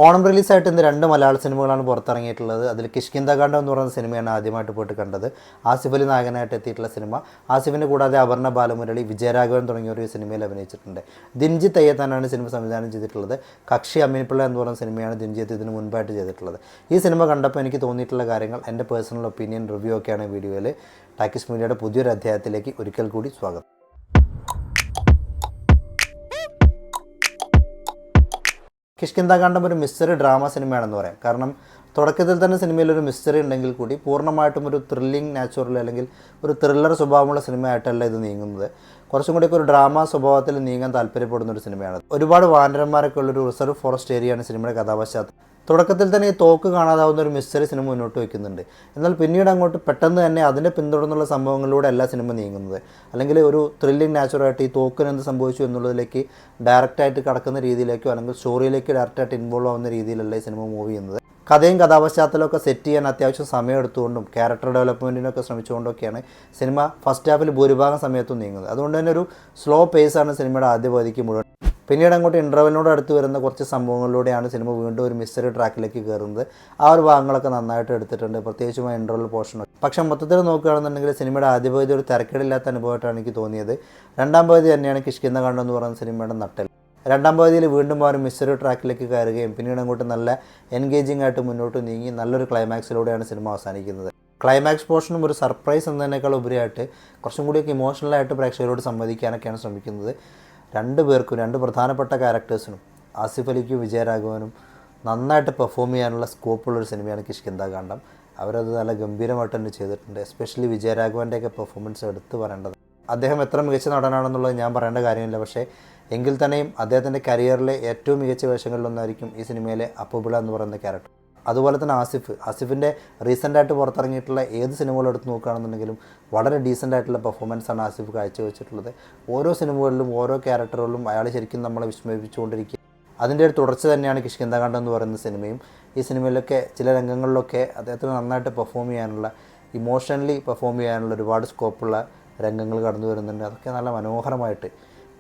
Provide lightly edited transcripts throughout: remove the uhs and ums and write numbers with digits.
ഓണം റിലീസായിട്ട് ഇന്ന് 2 മലയാള സിനിമകളാണ് പുറത്തിറങ്ങിയിട്ടുള്ളത്. അതിൽ കിഷ്കിന്ധാകാണ്ഡം എന്ന് പറയുന്ന സിനിമയാണ് ആദ്യമായിട്ട് പോയിട്ട് കണ്ടത്. ആസിഫ് അലി നായകനായിട്ട് എത്തിയിട്ടുള്ള സിനിമ. ആസിഫിനെ കൂടാതെ അപർണ ബാലമുരളി, വിജയരാഘവൻ തുടങ്ങിയവർ ഈ സിനിമയിൽ അഭിനയിച്ചിട്ടുണ്ട്. ദിൻജിത്ത് അയ്യത്താനാണ് സിനിമ സംവിധാനം ചെയ്തിട്ടുള്ളത്. കക്ഷി അമ്മിനിപ്പിള്ള എന്ന് പറയുന്ന സിനിമയാണ് ദിൻജിത്ത് ഇതിന് മുൻപായിട്ട് ചെയ്തിട്ടുള്ളത്. ഈ സിനിമ കണ്ടപ്പോൾ എനിക്ക് തോന്നിയിട്ടുള്ള കാര്യങ്ങൾ, എൻ്റെ പേഴ്സണൽ ഒപ്പീനിയൻ റിവ്യൂ ഒക്കെയാണ് വീഡിയോയിൽ. ടാക്കിസ് മീഡിയയുടെ പുതിയൊരു അധ്യായത്തിലേക്ക് ഒരിക്കൽ കൂടി സ്വാഗതം. കിഷ്കിന്ധാകാണ്ഡം ഒരു മിസ്റ്ററി ഡ്രാമ സിനിമയാണെന്ന് പറയാം. കാരണം തുടക്കത്തിൽ തന്നെ സിനിമയിലൊരു മിസ്റ്ററി ഉണ്ടെങ്കിൽ കൂടി പൂർണ്ണമായിട്ടും ഒരു ത്രില്ലിംഗ് നാച്ചുറൽ അല്ലെങ്കിൽ ഒരു ത്രില്ലർ സ്വഭാവമുള്ള സിനിമയായിട്ടല്ല ഇത് നീങ്ങുന്നത്. കുറച്ചും കൂടിയൊക്കെ ഒരു ഡ്രാമ സ്വഭാവത്തിൽ നീങ്ങാൻ താല്പര്യപ്പെടുന്ന ഒരു സിനിമയാണ്. ഒരുപാട് വാനരന്മാരൊക്കെ ഉള്ളൊരു റിസർവ് ഫോറസ്റ്റ് ഏരിയയാണ് സിനിമയുടെ കഥാപശ്ചാത്തലം. തുടക്കത്തിൽ തന്നെ ഈ തോക്ക് കാണാതാവുന്ന ഒരു മിസ്റ്ററി സിനിമ മുന്നോട്ട് വയ്ക്കുന്നുണ്ട്. എന്നാൽ പിന്നീട് അങ്ങോട്ട് പെട്ടെന്ന് തന്നെ അതിനെ പിന്തുടർന്നുള്ള സംഭവങ്ങളിലൂടെ അല്ല സിനിമ നീങ്ങുന്നത്. അല്ലെങ്കിൽ ഒരു ത്രില്ലിംഗ് നാച്ചുറായിട്ട് ഈ തോക്കിന് എന്ത് സംഭവിച്ചു എന്നുള്ളതിലേക്ക് ഡയറക്റ്റായിട്ട് കടക്കുന്ന രീതിയിലേക്കോ അല്ലെങ്കിൽ സ്റ്റോറിയിലേക്ക് ഡയറക്റ്റായിട്ട് ഇൻവോൾവ് ആവുന്ന രീതിയിലല്ല ഈ സിനിമ മൂവ് ചെയ്യുന്നത്. കഥയും കഥാപശ്ചാത്തലമൊക്കെ സെറ്റ് ചെയ്യാൻ അത്യാവശ്യം സമയം എടുത്തുകൊണ്ടും ക്യാരക്ടർ ഡെവലപ്മെൻറ്റിനൊക്കെ ശ്രമിച്ചുകൊണ്ടൊക്കെയാണ് സിനിമ ഫസ്റ്റ് ഹാഫിൽ ഭൂരിഭാഗം സമയത്തും നീങ്ങുന്നത്. അതുകൊണ്ട് തന്നെ ഒരു സ്ലോ പേസാണ് സിനിമയുടെ ആദ്യ പകുതിക്ക് മുഴുവൻ. പിന്നീട് അങ്ങോട്ട് ഇൻ്റർവെലിനോട് അടുത്ത് വരുന്ന കുറച്ച് സംഭവങ്ങളിലൂടെയാണ് സിനിമ വീണ്ടും ഒരു മിസ്റ്ററി ട്രാക്കിലേക്ക് കയറുന്നത്. ആ ഒരു ഭാഗങ്ങളൊക്കെ നന്നായിട്ട് എടുത്തിട്ടുണ്ട്, പ്രത്യേകിച്ചും ഇൻ്റർവെൽ പോർഷൻ. പക്ഷേ മൊത്തത്തിൽ നോക്കുകയാണെന്നുണ്ടെങ്കിൽ സിനിമയുടെ ആദ്യ പകുതി ഒരു തിരക്കേടില്ലാത്ത അനുഭവമായിട്ടാണ് എനിക്ക് തോന്നിയത്. രണ്ടാം പകുതി തന്നെയാണ് കിഷ്കിന്ധാകാണ്ഡം എന്ന് പറയുന്ന സിനിമയുടെ നട്ടൽ. രണ്ടാം പകുതിയിൽ വീണ്ടും ആ ഒരു മിസ്റ്ററി ട്രാക്കിലേക്ക് കയറുകയും പിന്നീട് അങ്ങോട്ട് നല്ല എൻഗേജിംഗ് ആയിട്ട് മുന്നോട്ട് നീങ്ങി നല്ലൊരു ക്ലൈമാക്സിലൂടെയാണ് സിനിമ അവസാനിക്കുന്നത്. ക്ലൈമാക്സ് പോർഷനും ഒരു സർപ്രൈസ് എന്നതിനേക്കാൾ ഉപരിയായിട്ട് കുറച്ചും കൂടിയൊക്കെ ഇമോഷണലായിട്ട് പ്രേക്ഷകരോട് സംവദിക്കാനൊക്കെയാണ് ശ്രമിക്കുന്നത്. രണ്ട് പ്രധാനപ്പെട്ട ക്യാരക്ടേഴ്സിനും, ആസിഫ് അലിക്കും വിജയരാഘവനും നന്നായിട്ട് പെർഫോം ചെയ്യാനുള്ള സ്കോപ്പുള്ളൊരു സിനിമയാണ് കിഷ്കിന്ധാകാണ്ഡം. അവരത് നല്ല ഗംഭീരമായിട്ട് തന്നെ ചെയ്തിട്ടുണ്ട്. എസ്പെഷ്യലി വിജയരാഘവൻ്റെയൊക്കെ പെർഫോമൻസ് എടുത്ത് പറയേണ്ടത്. അദ്ദേഹം എത്ര മികച്ച നടനാണെന്നുള്ളത് ഞാൻ പറയേണ്ട കാര്യമില്ല. പക്ഷേ എങ്കിൽ തന്നെയും അദ്ദേഹത്തിൻ്റെ കരിയറിലെ ഏറ്റവും മികച്ച വേഷങ്ങളിലൊന്നായിരിക്കും ഈ സിനിമയിലെ അപ്പുപിള്ള എന്ന് പറയുന്ന ക്യാരക്ടർ. അതുപോലെ തന്നെ ആസിഫിൻ്റെ റീസെൻ്റായിട്ട് പുറത്തിറങ്ങിയിട്ടുള്ള ഏത് സിനിമകളും എടുത്ത് നോക്കുകയാണെന്നുണ്ടെങ്കിലും വളരെ ഡീസൻ്റായിട്ടുള്ള പെർഫോമൻസാണ് ആസിഫ് കാഴ്ചവെച്ചിട്ടുള്ളത്. ഓരോ സിനിമകളിലും ഓരോ ക്യാരക്ടറുകളിലും അയാൾ ശരിക്കും നമ്മളെ വിസ്മയിപ്പിച്ചുകൊണ്ടിരിക്കുക. അതിൻ്റെ ഒരു തുടർച്ച തന്നെയാണ് കിഷ്കിന്ധാകാണ്ഡം എന്ന് പറയുന്ന സിനിമയും. ഈ സിനിമയിലൊക്കെ ചില രംഗങ്ങളിലൊക്കെ അദ്ദേഹത്തിന് നന്നായിട്ട് പെർഫോം ചെയ്യാനുള്ള, ഇമോഷണലി പെർഫോം ചെയ്യാനുള്ള ഒരുപാട് സ്കോപ്പുള്ള രംഗങ്ങൾ കടന്നു വരുന്നുണ്ട്. അതൊക്കെ നല്ല മനോഹരമായിട്ട്,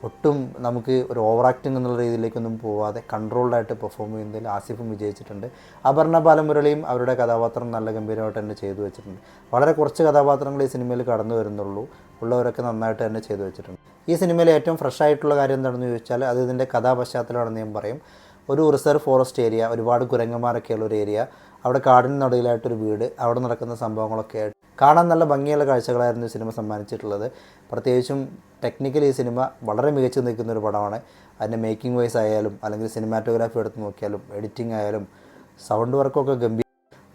ഒട്ടും നമുക്ക് ഒരു ഓവർ ആക്ടിങ് എന്നുള്ള രീതിയിലേക്കൊന്നും പോവാതെ കൺട്രോൾഡായിട്ട് പെർഫോം ചെയ്യുന്നതിൽ ആസിഫും വിജയിച്ചിട്ടുണ്ട്. അപർണ ബാലമുരളിയും അവരുടെ കഥാപാത്രം നല്ല ഗംഭീരമായിട്ട് തന്നെ ചെയ്തു വെച്ചിട്ടുണ്ട്. വളരെ കുറച്ച് കഥാപാത്രങ്ങൾ ഈ സിനിമയിൽ കടന്നു വരുന്നുള്ളൂ, ഉള്ളവരൊക്കെ നന്നായിട്ട് തന്നെ ചെയ്തു വെച്ചിട്ടുണ്ട്. ഈ സിനിമയിലെ ഏറ്റവും ഫ്രഷ് ആയിട്ടുള്ള കാര്യം എന്താണെന്ന് ചോദിച്ചാൽ അത് ഇതിൻ്റെ കഥാപശ്ചാത്തലമാണെന്ന് ഞാൻ പറയും. ഒരു റിസർവ് ഫോറസ്റ്റ് ഏരിയ, ഒരുപാട് കുരങ്ങന്മാരൊക്കെയുള്ള ഒരു ഏരിയ, അവിടെ കാടിന് നടുവിലായിട്ടൊരു വീട്, അവിടെ നടക്കുന്ന സംഭവങ്ങളൊക്കെ ആയിട്ട് കാണാൻ നല്ല ഭംഗിയുള്ള കാഴ്ചകളായിരുന്നു ഈ സിനിമ സമ്മാനിച്ചിട്ടുള്ളത്. പ്രത്യേകിച്ചും ടെക്നിക്കലി ഈ സിനിമ വളരെ മികച്ചു നിൽക്കുന്നൊരു പടമാണ്. അതിൻ്റെ മേക്കിംഗ് വൈസ് ആയാലും അല്ലെങ്കിൽ സിനിമാറ്റോഗ്രാഫി എടുത്ത് നോക്കിയാലും എഡിറ്റിംഗ് ആയാലും സൗണ്ട് വർക്കൊക്കെ ഗംഭീര,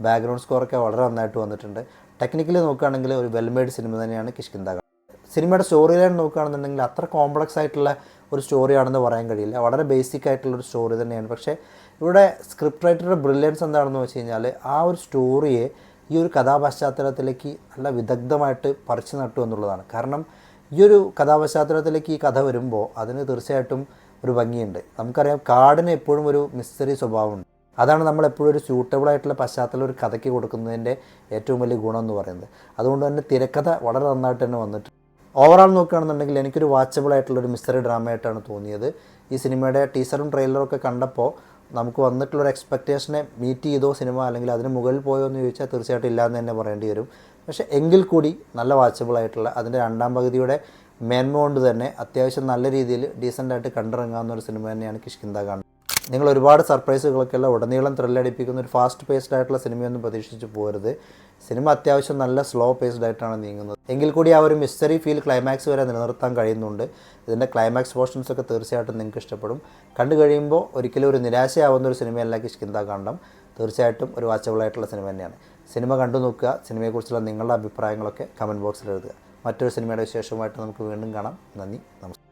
ബാക്ക്ഗ്രൗണ്ട് സ്കോറൊക്കെ വളരെ നന്നായിട്ട് വന്നിട്ടുണ്ട്. ടെക്നിക്കലി നോക്കുകയാണെങ്കിൽ ഒരു വെൽമെയ്ഡ് സിനിമ തന്നെയാണ് കിഷ്കിന്ധാകാണ്ഡം. സിനിമയുടെ സ്റ്റോറി ലൈൻ നോക്കുകയാണെന്നുണ്ടെങ്കിൽ അത്ര കോംപ്ലക്സ് ആയിട്ടുള്ള ഒരു സ്റ്റോറിയാണെന്ന് പറയാൻ കഴിയില്ല. വളരെ ബേസിക് ആയിട്ടുള്ളൊരു സ്റ്റോറി തന്നെയാണ്. പക്ഷേ ഇവിടെ സ്ക്രിപ്റ്റ് റൈറ്ററുടെ ബ്രില്യൻസ് എന്താണെന്ന് വെച്ച് കഴിഞ്ഞാൽ ആ ഒരു സ്റ്റോറിയെ ഈ ഒരു കഥാപശ്ചാത്തലത്തിലേക്ക് നല്ല വിദഗ്ധമായിട്ട് പറിച്ചു നട്ടു എന്നുള്ളതാണ്. കാരണം ഈ ഒരു കഥാപശ്ചാത്തലത്തിലേക്ക് ഈ കഥ വരുമ്പോൾ അതിന് തീർച്ചയായിട്ടും ഒരു ഭംഗിയുണ്ട്. നമുക്കറിയാം കാടിന് എപ്പോഴും ഒരു മിസ്റ്ററി സ്വഭാവമുണ്ട്. അതാണ് നമ്മളെപ്പോഴും ഒരു സ്യൂട്ടബിളായിട്ടുള്ള പശ്ചാത്തലം ഒരു കഥയ്ക്ക് കൊടുക്കുന്നതിൻ്റെ ഏറ്റവും വലിയ ഗുണം എന്ന് പറയുന്നത്. അതുകൊണ്ട് തന്നെ തിരക്കഥ വളരെ നന്നായിട്ട് തന്നെ വന്നിട്ടുണ്ട്. ഓവറോൾ നോക്കുകയാണെന്നുണ്ടെങ്കിൽ എനിക്കൊരു വാച്ചബിൾ ആയിട്ടുള്ളൊരു മിസ്റ്ററി ഡ്രാമയായിട്ടാണ് തോന്നിയത്. ഈ സിനിമയുടെ ടീസറും ട്രെയിലറും ഒക്കെ കണ്ടപ്പോൾ നമുക്ക് വന്നിട്ടുള്ളൊരു എക്സ്പെക്റ്റേഷനെ മീറ്റ് ചെയ്തോ സിനിമ, അല്ലെങ്കിൽ അതിന് മുകളിൽ പോയോ എന്ന് ചോദിച്ചാൽ തീർച്ചയായിട്ടും ഇല്ലയെന്ന് തന്നെ പറയേണ്ടി വരും. പക്ഷേ എങ്കിൽ കൂടി നല്ല വാച്ചബിളായിട്ടുള്ള, അതിൻ്റെ രണ്ടാം പകുതിയുടെ മേന്മ കൊണ്ട് തന്നെ അത്യാവശ്യം നല്ല രീതിയിൽ ഡീസൻ്റായിട്ട് കണ്ടിറങ്ങാവുന്ന ഒരു സിനിമ തന്നെയാണ് കിഷ്കിന്ധാകാണ്ഡം. നിങ്ങൾ ഒരുപാട് സർപ്രൈസുകളൊക്കെയുള്ള ഉടനീളം ത്രില്ലടിപ്പിക്കുന്ന ഒരു ഫാസ്റ്റ് പേസ്ഡ് ആയിട്ടുള്ള സിനിമയൊന്നും പ്രതീക്ഷിച്ച് പോകരുത്. സിനിമ അത്യാവശ്യം നല്ല സ്ലോ പേസ്ഡ് ആയിട്ടാണ് നീങ്ങുന്നത്. എങ്കിൽ കൂടി ആ ഒരു മിസ്റ്ററി ഫീൽ ക്ലൈമാക്സ് വരെ നിലനിർത്താൻ കഴിയുന്നുണ്ട്. ഇതിൻ്റെ ക്ലൈമാക്സ് പോർഷൻസൊക്കെ തീർച്ചയായിട്ടും നിങ്ങൾക്ക് ഇഷ്ടപ്പെടും. കണ്ടു കഴിയുമ്പോൾ ഒരിക്കലും ഒരു നിരാശയാവുന്ന ഒരു സിനിമയല്ല കിഷ്കിന്ധാകാണ്ഡം. തീർച്ചയായിട്ടും ഒരു വാച്ചബിളായിട്ടുള്ള സിനിമ തന്നെയാണ്. സിനിമ കണ്ടു നോക്കുക. സിനിമയെക്കുറിച്ചുള്ള നിങ്ങളുടെ അഭിപ്രായങ്ങളൊക്കെ കമൻറ്റ് ബോക്സിൽ എഴുതുക. മറ്റൊരു സിനിമയുടെ വിശേഷമായിട്ട് നമുക്ക് വീണ്ടും കാണാം. നന്ദി, നമസ്കാരം.